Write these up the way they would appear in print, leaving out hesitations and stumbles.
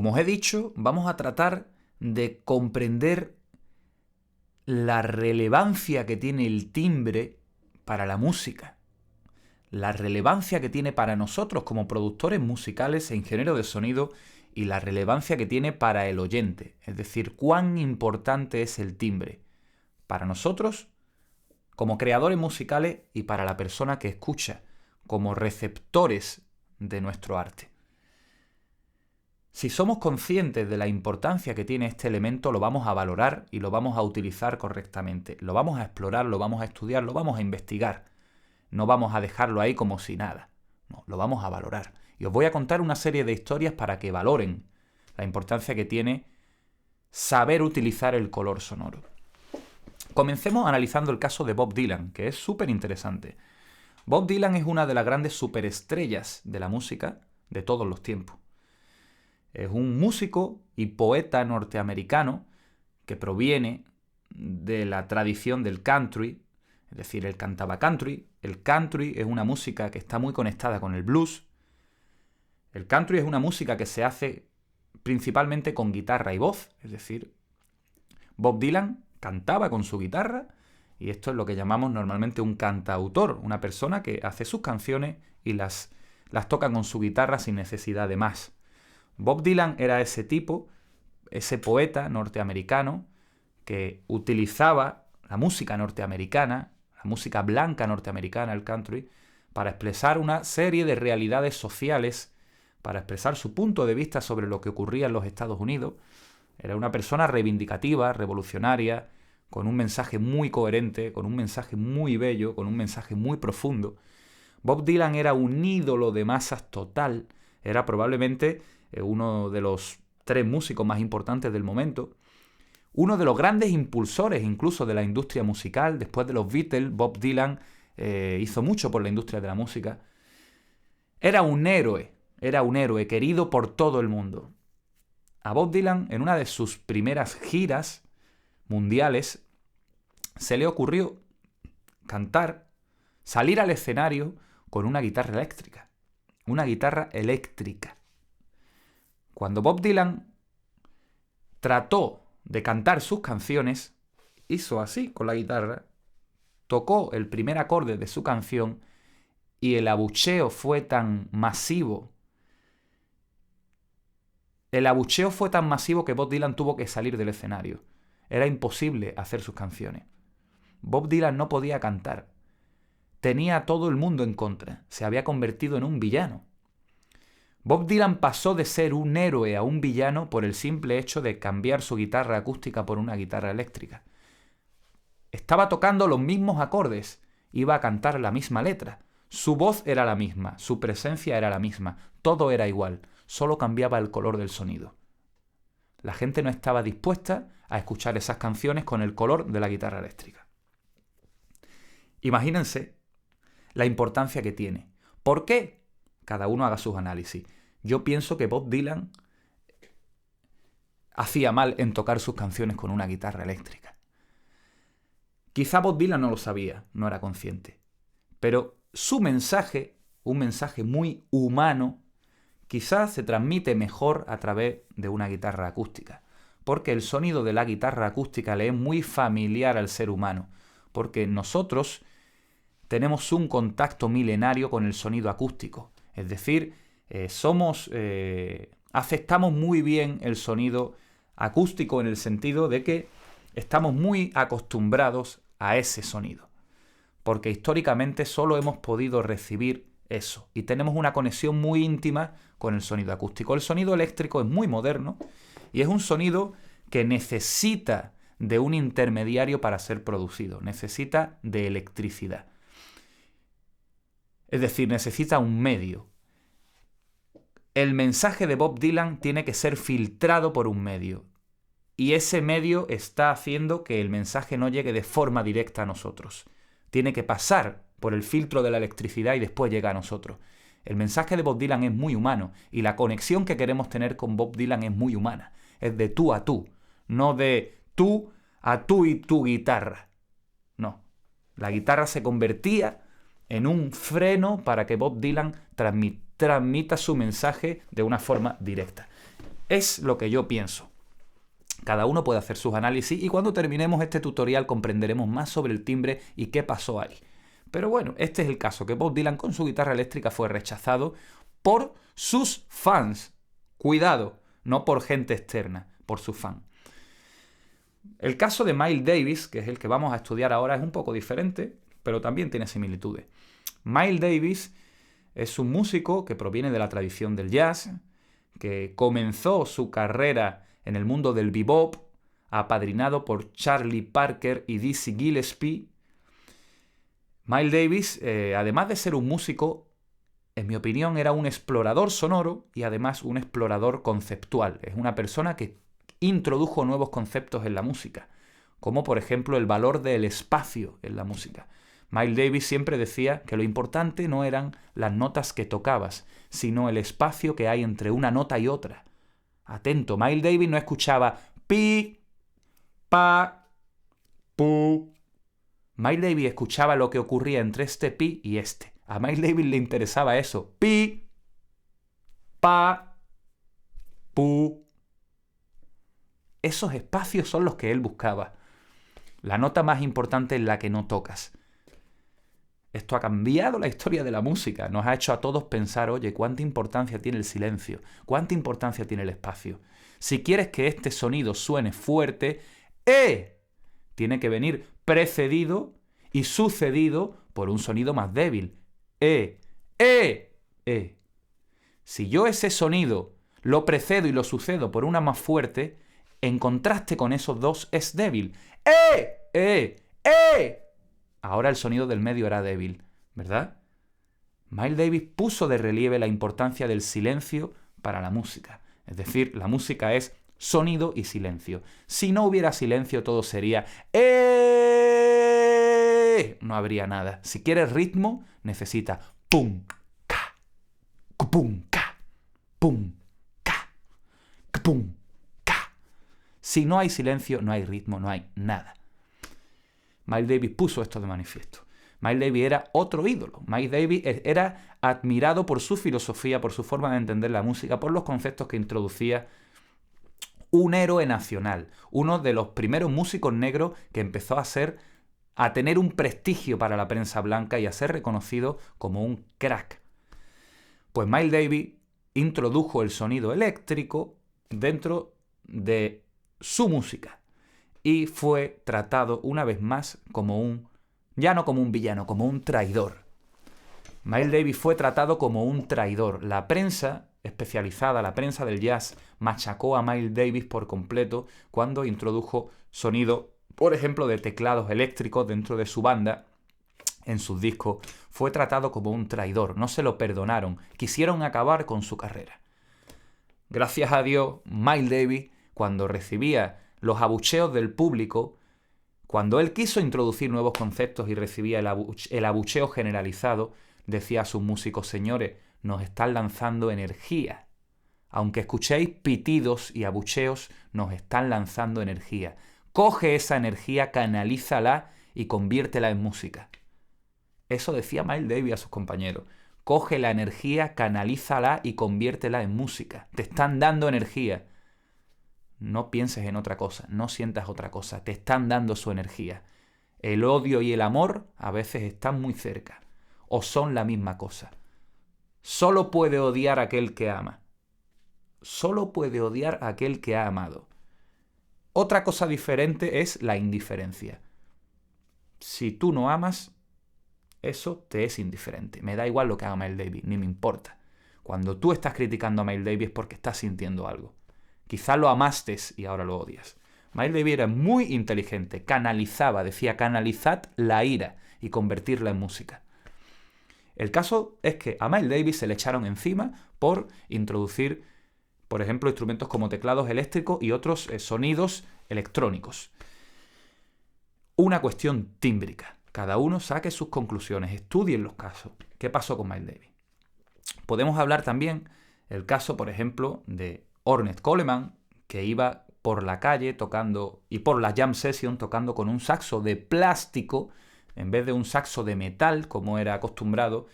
Como os he dicho, vamos a tratar de comprender la relevancia que tiene el timbre para la música, la relevancia que tiene para nosotros como productores musicales e ingenieros de sonido y la relevancia que tiene para el oyente, es decir, cuán importante es el timbre para nosotros como creadores musicales y para la persona que escucha, como receptores de nuestro arte. Si somos conscientes de la importancia que tiene este elemento, lo vamos a valorar y lo vamos a utilizar correctamente. Lo vamos a explorar, lo vamos a estudiar, lo vamos a investigar. No vamos a dejarlo ahí como si nada. No, lo vamos a valorar. Y os voy a contar una serie de historias para que valoren la importancia que tiene saber utilizar el color sonoro. Comencemos analizando el caso de Bob Dylan, que es súper interesante. Bob Dylan es una de las grandes superestrellas de la música de todos los tiempos. Es un músico y poeta norteamericano que proviene de la tradición del country, es decir, él cantaba country. El country es una música que está muy conectada con el blues. El country es una música que se hace principalmente con guitarra y voz, es decir, Bob Dylan cantaba con su guitarra y esto es lo que llamamos normalmente un cantautor, una persona que hace sus canciones y las toca con su guitarra sin necesidad de más. Bob Dylan era ese tipo, ese poeta norteamericano que utilizaba la música norteamericana, la música blanca norteamericana, el country, para expresar una serie de realidades sociales, para expresar su punto de vista sobre lo que ocurría en los Estados Unidos. Era una persona reivindicativa, revolucionaria, con un mensaje muy coherente, con un mensaje muy bello, con un mensaje muy profundo. Bob Dylan era un ídolo de masas total, era probablemente uno de los 3 músicos más importantes del momento, uno de los grandes impulsores incluso de la industria musical. Después de los Beatles, Bob Dylan hizo mucho por la industria de la música. Era un héroe querido por todo el mundo. A Bob Dylan, en una de sus primeras giras mundiales, se le ocurrió salir al escenario con una guitarra eléctrica. Una guitarra eléctrica. Cuando Bob Dylan trató de cantar sus canciones, hizo así con la guitarra, tocó el primer acorde de su canción y el abucheo fue tan masivo. El abucheo fue tan masivo que Bob Dylan tuvo que salir del escenario. Era imposible hacer sus canciones. Bob Dylan no podía cantar. Tenía a todo el mundo en contra. Se había convertido en un villano. Bob Dylan pasó de ser un héroe a un villano por el simple hecho de cambiar su guitarra acústica por una guitarra eléctrica. Estaba tocando los mismos acordes, iba a cantar la misma letra. Su voz era la misma, su presencia era la misma, todo era igual, solo cambiaba el color del sonido. La gente no estaba dispuesta a escuchar esas canciones con el color de la guitarra eléctrica. Imagínense la importancia que tiene. ¿Por qué? Cada uno haga sus análisis. Yo pienso que Bob Dylan hacía mal en tocar sus canciones con una guitarra eléctrica. Quizá Bob Dylan no lo sabía, no era consciente. Pero su mensaje, un mensaje muy humano, quizás se transmite mejor a través de una guitarra acústica. Porque el sonido de la guitarra acústica le es muy familiar al ser humano. Porque nosotros tenemos un contacto milenario con el sonido acústico. Es decir, aceptamos muy bien el sonido acústico en el sentido de que estamos muy acostumbrados a ese sonido. Porque históricamente solo hemos podido recibir eso. Y tenemos una conexión muy íntima con el sonido acústico. El sonido eléctrico es muy moderno y es un sonido que necesita de un intermediario para ser producido. Necesita de electricidad. Es decir, necesita un medio. El mensaje de Bob Dylan tiene que ser filtrado por un medio. Y ese medio está haciendo que el mensaje no llegue de forma directa a nosotros. Tiene que pasar por el filtro de la electricidad y después llega a nosotros. El mensaje de Bob Dylan es muy humano y la conexión que queremos tener con Bob Dylan es muy humana. Es de tú a tú, no de tú a tú y tu guitarra. No, la guitarra se convertía en un freno para que Bob Dylan transmita su mensaje de una forma directa. Es lo que yo pienso. Cada uno puede hacer sus análisis y cuando terminemos este tutorial comprenderemos más sobre el timbre y qué pasó ahí. Pero bueno, este es el caso, que Bob Dylan con su guitarra eléctrica fue rechazado por sus fans. Cuidado, no por gente externa, por sus fans. El caso de Miles Davis, que es el que vamos a estudiar ahora, es un poco diferente, pero también tiene similitudes. Miles Davis es un músico que proviene de la tradición del jazz, que comenzó su carrera en el mundo del bebop, apadrinado por Charlie Parker y Dizzy Gillespie. Miles Davis, además de ser un músico, en mi opinión, era un explorador sonoro y además un explorador conceptual. Es una persona que introdujo nuevos conceptos en la música, como por ejemplo el valor del espacio en la música. Miles Davis siempre decía que lo importante no eran las notas que tocabas, sino el espacio que hay entre una nota y otra. Atento, Miles Davis no escuchaba pi, pa, pu. Miles Davis escuchaba lo que ocurría entre este pi y este. A Miles Davis le interesaba eso. Pi, pa, pu. Esos espacios son los que él buscaba. La nota más importante es la que no tocas. Esto ha cambiado la historia de la música. Nos ha hecho a todos pensar, oye, cuánta importancia tiene el silencio, cuánta importancia tiene el espacio. Si quieres que este sonido suene fuerte, tiene que venir precedido y sucedido por un sonido más débil. Si yo ese sonido lo precedo y lo sucedo por una más fuerte, en contraste con esos dos es débil. Ahora el sonido del medio era débil, ¿verdad? Miles Davis puso de relieve la importancia del silencio para la música. Es decir, la música es sonido y silencio. Si no hubiera silencio, todo sería no habría nada. Si quieres ritmo, necesita pum, ca, pum, ca, pum, ca, pum, ca. Si no hay silencio, no hay ritmo, no hay nada. Miles Davis puso esto de manifiesto. Miles Davis era otro ídolo. Miles Davis era admirado por su filosofía, por su forma de entender la música, por los conceptos que introducía. Un héroe nacional, uno de los primeros músicos negros que empezó a tener un prestigio para la prensa blanca y a ser reconocido como un crack. Pues Miles Davis introdujo el sonido eléctrico dentro de su música y fue tratado una vez más como ya no como un villano, como un traidor. Miles Davis fue tratado como un traidor. La prensa especializada, la prensa del jazz, machacó a Miles Davis por completo cuando introdujo sonido, por ejemplo, de teclados eléctricos dentro de su banda, en sus discos. Fue tratado como un traidor, no se lo perdonaron, quisieron acabar con su carrera. Gracias a Dios, Miles Davis, cuando recibía los abucheos del público, cuando él quiso introducir nuevos conceptos y recibía el abucheo generalizado, decía a sus músicos: señores, nos están lanzando energía. Aunque escuchéis pitidos y abucheos, nos están lanzando energía. Coge esa energía, canalízala y conviértela en música. Eso decía Miles Davis a sus compañeros. Coge la energía, canalízala y conviértela en música. Te están dando energía. No pienses en otra cosa, no sientas otra cosa. Te están dando su energía. El odio y el amor a veces están muy cerca, o son la misma cosa. Solo puede odiar a aquel que ama. Solo puede odiar a aquel que ha amado. Otra cosa diferente es la indiferencia. Si tú no amas, eso te es indiferente. Me da igual lo que haga Miles Davis, ni me importa. Cuando tú estás criticando a Miles Davis es porque estás sintiendo algo. Quizá lo amaste y ahora lo odias. Miles Davis era muy inteligente, decía canalizad la ira y convertirla en música. El caso es que a Miles Davis se le echaron encima por introducir, por ejemplo, instrumentos como teclados eléctricos y otros sonidos electrónicos. Una cuestión tímbrica. Cada uno saque sus conclusiones, estudien los casos. ¿Qué pasó con Miles Davis? Podemos hablar también el caso, por ejemplo, de Ornette Coleman, que iba por la calle tocando, y por la jam session tocando con un saxo de plástico, en vez de un saxo de metal, como era acostumbrado,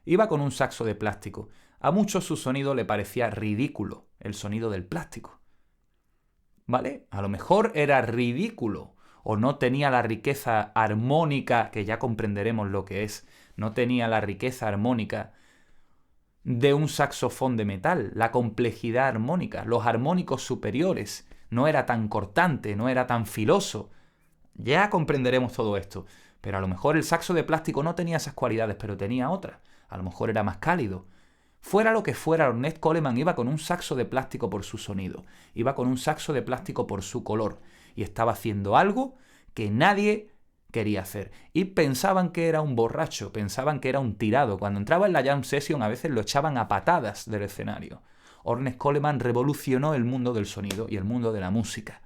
iba con un saxo de plástico. A muchos su sonido le parecía ridículo, el sonido del plástico. ¿Vale? A lo mejor era ridículo o no tenía la riqueza armónica, que ya comprenderemos lo que es, no tenía la riqueza armónica de un saxofón de metal, la complejidad armónica, los armónicos superiores, no era tan cortante, no era tan filoso. Ya comprenderemos todo esto, pero a lo mejor el saxo de plástico no tenía esas cualidades, pero tenía otras. A lo mejor era más cálido. Fuera lo que fuera, Ornette Coleman iba con un saxo de plástico por su sonido, iba con un saxo de plástico por su color, y estaba haciendo algo que nadie quería hacer. Y pensaban que era un borracho, pensaban que era un tirado. Cuando entraba en la jam session a veces lo echaban a patadas del escenario. Ornette Coleman revolucionó el mundo del sonido y el mundo de la música.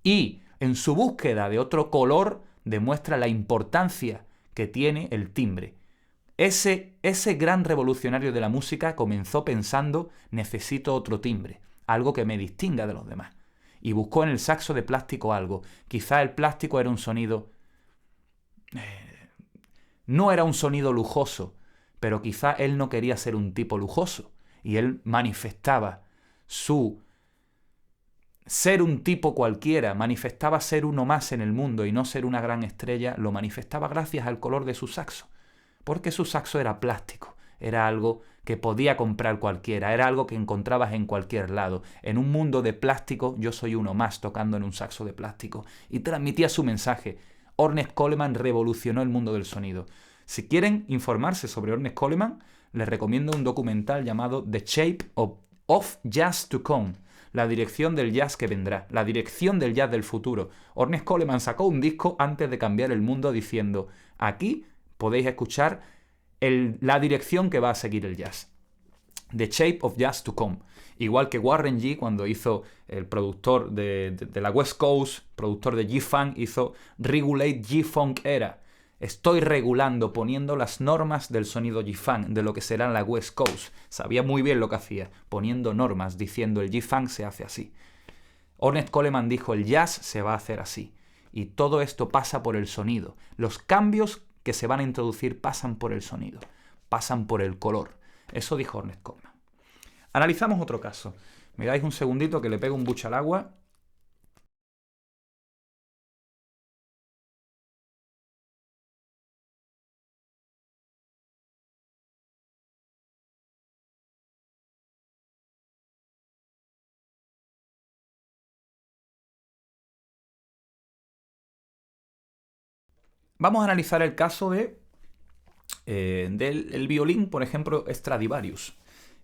Y en su búsqueda de otro color demuestra la importancia que tiene el timbre. Ese gran revolucionario de la música comenzó pensando: necesito otro timbre, algo que me distinga de los demás. Y buscó en el saxo de plástico algo. Quizá el plástico era un sonido... no era un sonido lujoso, pero quizá él no quería ser un tipo lujoso. Y él manifestaba su ser un tipo cualquiera, manifestaba ser uno más en el mundo y no ser una gran estrella, lo manifestaba gracias al color de su saxo. Porque su saxo era plástico, era algo que podía comprar cualquiera, era algo que encontrabas en cualquier lado. En un mundo de plástico, yo soy uno más tocando en un saxo de plástico. Y transmitía su mensaje. Ornette Coleman revolucionó el mundo del sonido. Si quieren informarse sobre Ornette Coleman, les recomiendo un documental llamado The Shape of Jazz to Come, la dirección del jazz que vendrá, la dirección del jazz del futuro. Ornette Coleman sacó un disco antes de cambiar el mundo diciendo: aquí podéis escuchar la dirección que va a seguir el jazz. The Shape of Jazz to Come. Igual que Warren G, cuando hizo el productor de la West Coast, productor de G-Funk, hizo Regulate G-Funk Era. Estoy regulando, poniendo las normas del sonido G-Funk, de lo que será en la West Coast. Sabía muy bien lo que hacía, poniendo normas, diciendo el G-Funk se hace así. Ornette Coleman dijo: el jazz se va a hacer así. Y todo esto pasa por el sonido. Los cambios que se van a introducir pasan por el sonido, pasan por el color. Eso dijo Ornette Coleman. Analizamos otro caso. Me dais un segundito que le pego un buche al agua. Vamos a analizar el caso del violín, por ejemplo, Stradivarius.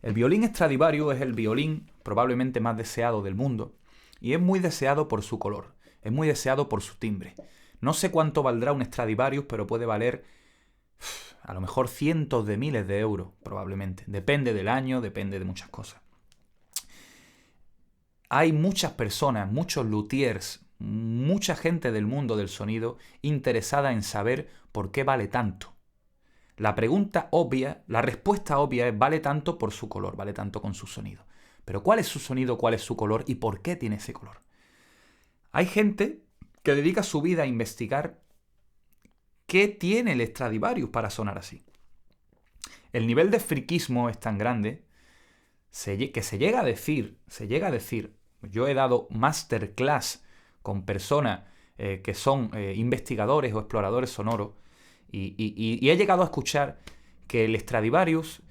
El violín Stradivarius es el violín probablemente más deseado del mundo y es muy deseado por su color, es muy deseado por su timbre. No sé cuánto valdrá un Stradivarius, pero puede valer a lo mejor cientos de miles de euros, probablemente. Depende del año, depende de muchas cosas. Hay muchas personas, muchos luthiers, mucha gente del mundo del sonido interesada en saber por qué vale tanto. La pregunta obvia, la respuesta obvia es: vale tanto por su color, vale tanto con su sonido. Pero ¿cuál es su sonido, cuál es su color y por qué tiene ese color? Hay gente que dedica su vida a investigar qué tiene el Stradivarius para sonar así. El nivel de friquismo es tan grande que se llega a decir, yo he dado masterclass con personas que son investigadores o exploradores sonoros y he llegado a escuchar que el Stradivarius,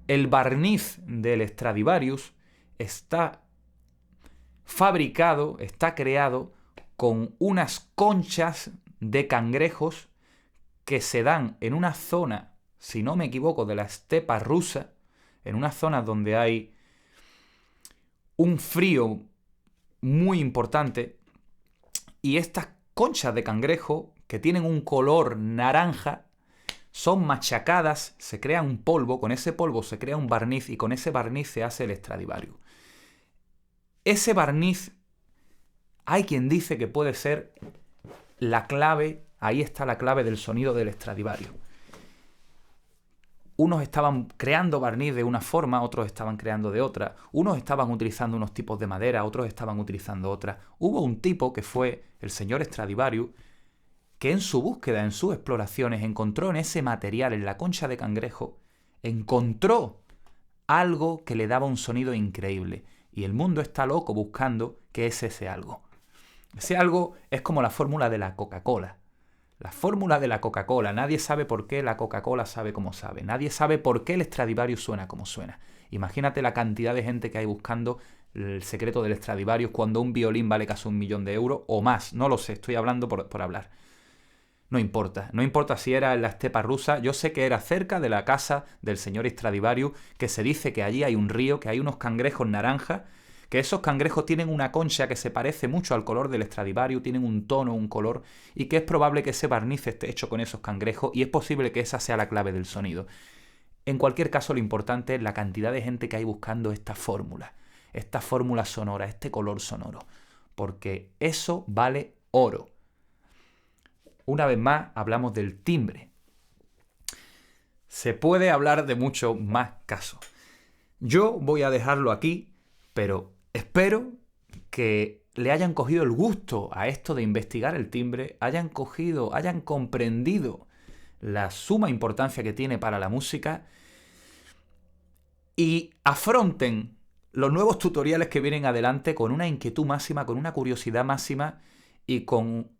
el barniz del Stradivarius está fabricado, está creado con unas conchas de cangrejos que se dan en una zona, si no me equivoco, de la estepa rusa, en unas zonas donde hay un frío muy importante, y estas conchas de cangrejo, que tienen un color naranja, son machacadas, se crea un polvo, con ese polvo se crea un barniz y con ese barniz se hace el Stradivarius. Ese barniz, hay quien dice que puede ser la clave, ahí está la clave del sonido del Stradivarius. Unos estaban creando barniz de una forma, otros estaban creando de otra. Unos estaban utilizando unos tipos de madera, otros estaban utilizando otras. Hubo un tipo que fue el señor Stradivarius, que en su búsqueda, en sus exploraciones, encontró en ese material, en la concha de cangrejo, encontró algo que le daba un sonido increíble. Y el mundo está loco buscando qué es ese algo. Ese algo es como la fórmula de la Coca-Cola. La fórmula de la Coca-Cola. Nadie sabe por qué la Coca-Cola sabe como sabe. Nadie sabe por qué el Stradivarius suena como suena. Imagínate la cantidad de gente que hay buscando el secreto del Stradivarius cuando un violín vale casi 1.000.000 de euros o más. No lo sé, estoy hablando por hablar. No importa si era en la estepa rusa. Yo sé que era cerca de la casa del señor Stradivarius, que se dice que allí hay un río, que hay unos cangrejos naranjas, que esos cangrejos tienen una concha que se parece mucho al color del Stradivarius, tienen un tono, un color, y que es probable que ese barniz esté hecho con esos cangrejos, y es posible que esa sea la clave del sonido. En cualquier caso, lo importante es la cantidad de gente que hay buscando esta fórmula sonora, este color sonoro, porque eso vale oro. Una vez más, hablamos del timbre. Se puede hablar de muchos más casos. Yo voy a dejarlo aquí, pero espero que le hayan cogido el gusto a esto de investigar el timbre, hayan comprendido la suma importancia que tiene para la música y afronten los nuevos tutoriales que vienen adelante con una inquietud máxima, con una curiosidad máxima y con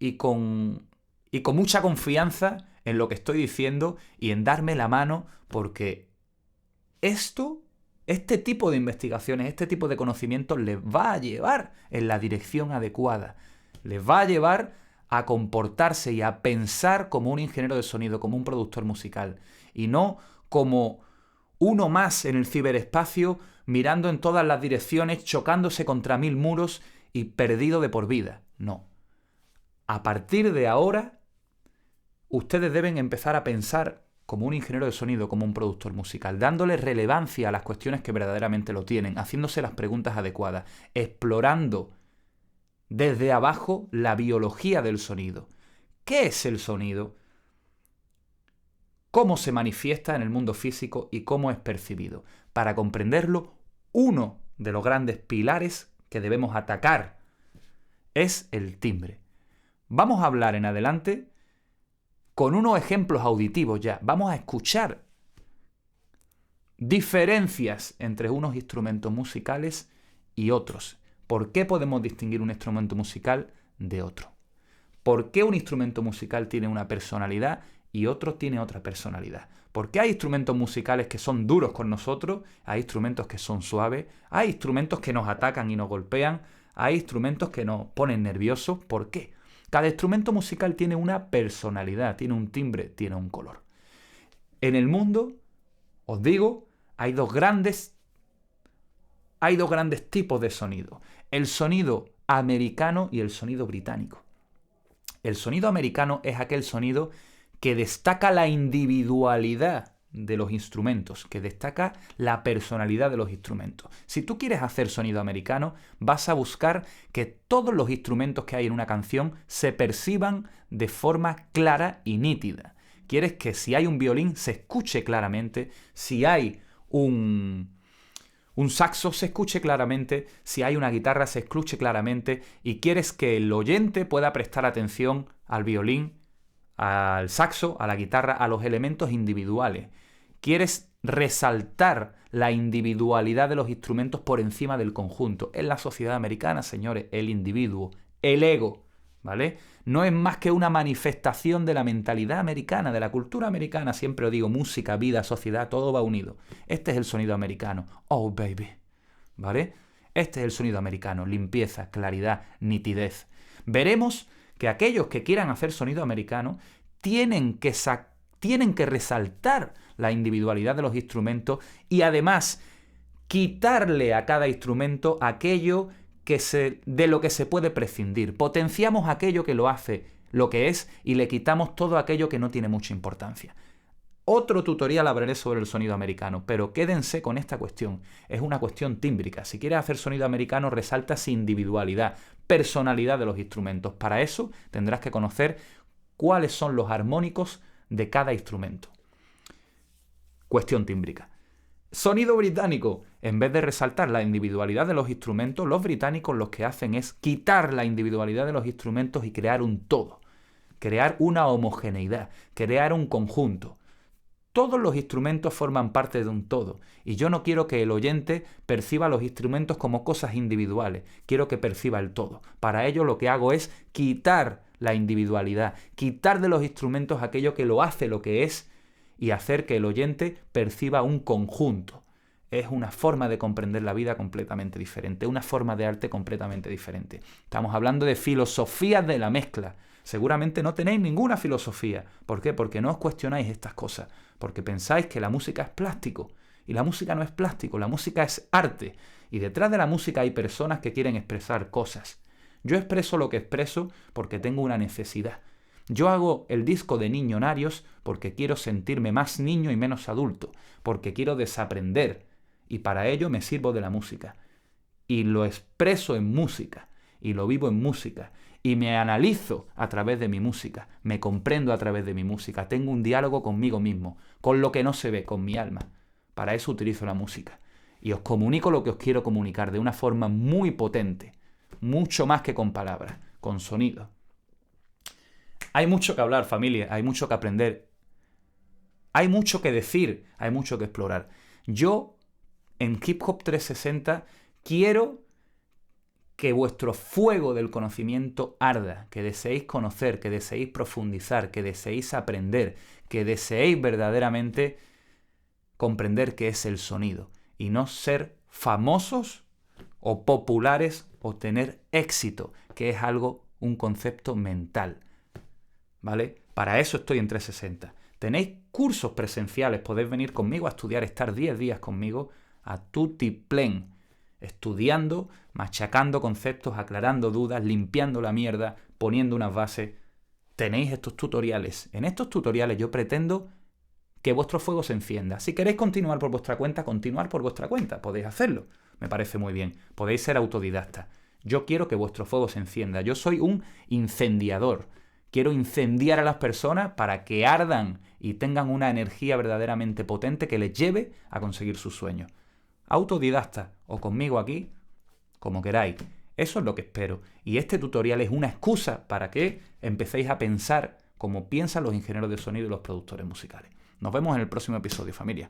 mucha confianza en lo que estoy diciendo y en darme la mano, porque este tipo de investigaciones, este tipo de conocimientos les va a llevar en la dirección adecuada. Les va a llevar a comportarse y a pensar como un ingeniero de sonido, como un productor musical, y no como uno más en el ciberespacio, mirando en todas las direcciones, chocándose contra 1000 muros y perdido de por vida. No. A partir de ahora, ustedes deben empezar a pensar como un ingeniero de sonido, como un productor musical, dándole relevancia a las cuestiones que verdaderamente lo tienen, haciéndose las preguntas adecuadas, explorando desde abajo la biología del sonido. ¿Qué es el sonido? ¿Cómo se manifiesta en el mundo físico y cómo es percibido? Para comprenderlo, uno de los grandes pilares que debemos atacar es el timbre. Vamos a hablar en adelante con unos ejemplos auditivos ya. Vamos a escuchar diferencias entre unos instrumentos musicales y otros. ¿Por qué podemos distinguir un instrumento musical de otro? ¿Por qué un instrumento musical tiene una personalidad y otro tiene otra personalidad? ¿Por qué hay instrumentos musicales que son duros con nosotros? Hay instrumentos que son suaves. Hay instrumentos que nos atacan y nos golpean. Hay instrumentos que nos ponen nerviosos. ¿Por qué? Cada instrumento musical tiene una personalidad, tiene un timbre, tiene un color. En el mundo, os digo, hay dos grandes tipos de sonido. El sonido americano y el sonido británico. El sonido americano es aquel sonido que destaca la individualidad de los instrumentos, que destaca la personalidad de los instrumentos. Si tú quieres hacer sonido americano, vas a buscar que todos los instrumentos que hay en una canción se perciban de forma clara y nítida. Quieres que si hay un violín se escuche claramente, si hay un saxo se escuche claramente, si hay una guitarra se escuche claramente, y quieres que el oyente pueda prestar atención al violín, al saxo, a la guitarra, a los elementos individuales. Quieres resaltar la individualidad de los instrumentos por encima del conjunto. En la sociedad americana, señores, el individuo, el ego, ¿vale? No es más que una manifestación de la mentalidad americana, de la cultura americana. Siempre os digo, música, vida, sociedad, todo va unido. Este es el sonido americano. Oh, baby, ¿vale? Este es el sonido americano. Limpieza, claridad, nitidez. Veremos que aquellos que quieran hacer sonido americano tienen que resaltar la individualidad de los instrumentos y además quitarle a cada instrumento aquello de lo que se puede prescindir. Potenciamos aquello que lo hace lo que es y le quitamos todo aquello que no tiene mucha importancia. Otro tutorial hablaré sobre el sonido americano, pero quédense con esta cuestión. Es una cuestión tímbrica. Si quieres hacer sonido americano, resalta su individualidad, personalidad de los instrumentos. Para eso tendrás que conocer cuáles son los armónicos de cada instrumento. Cuestión tímbrica. Sonido británico. En vez de resaltar la individualidad de los instrumentos, los británicos lo que hacen es quitar la individualidad de los instrumentos y crear un todo. Crear una homogeneidad, crear un conjunto. Todos los instrumentos forman parte de un todo. Y yo no quiero que el oyente perciba los instrumentos como cosas individuales. Quiero que perciba el todo. Para ello lo que hago es quitar la individualidad, quitar de los instrumentos aquello que lo hace lo que es y hacer que el oyente perciba un conjunto. Es una forma de comprender la vida completamente diferente, una forma de arte completamente diferente. Estamos hablando de filosofías de la mezcla. Seguramente no tenéis ninguna filosofía. ¿Por qué? Porque no os cuestionáis estas cosas. Porque pensáis que la música es plástico. Y la música no es plástico, la música es arte. Y detrás de la música hay personas que quieren expresar cosas. Yo expreso lo que expreso porque tengo una necesidad. Yo hago el disco de Niñonarios porque quiero sentirme más niño y menos adulto. Porque quiero desaprender. Y para ello me sirvo de la música. Y lo expreso en música. Y lo vivo en música. Y me analizo a través de mi música, me comprendo a través de mi música, tengo un diálogo conmigo mismo, con lo que no se ve, con mi alma. Para eso utilizo la música. Y os comunico lo que os quiero comunicar de una forma muy potente, mucho más que con palabras, con sonido. Hay mucho que hablar, familia, hay mucho que aprender, hay mucho que decir, hay mucho que explorar. Yo, en Hip Hop 360, quiero que vuestro fuego del conocimiento arda, que deseéis conocer, que deseéis profundizar, que deseéis aprender, que deseéis verdaderamente comprender qué es el sonido y no ser famosos o populares o tener éxito, que es un concepto mental, ¿vale? Para eso estoy en 360. Tenéis cursos presenciales, podéis venir conmigo a estudiar, estar 10 días conmigo a tutiplén, estudiando, machacando conceptos, aclarando dudas, limpiando la mierda, poniendo unas bases. Tenéis estos tutoriales. En estos tutoriales yo pretendo que vuestro fuego se encienda. Si queréis continuar por vuestra cuenta, continuar por vuestra cuenta. Podéis hacerlo. Me parece muy bien. Podéis ser autodidactas. Yo quiero que vuestro fuego se encienda. Yo soy un incendiador. Quiero incendiar a las personas para que ardan y tengan una energía verdaderamente potente que les lleve a conseguir sus sueños. Autodidacta o conmigo aquí, como queráis. Eso es lo que espero. Y este tutorial es una excusa para que empecéis a pensar como piensan los ingenieros de sonido y los productores musicales. Nos vemos en el próximo episodio, familia.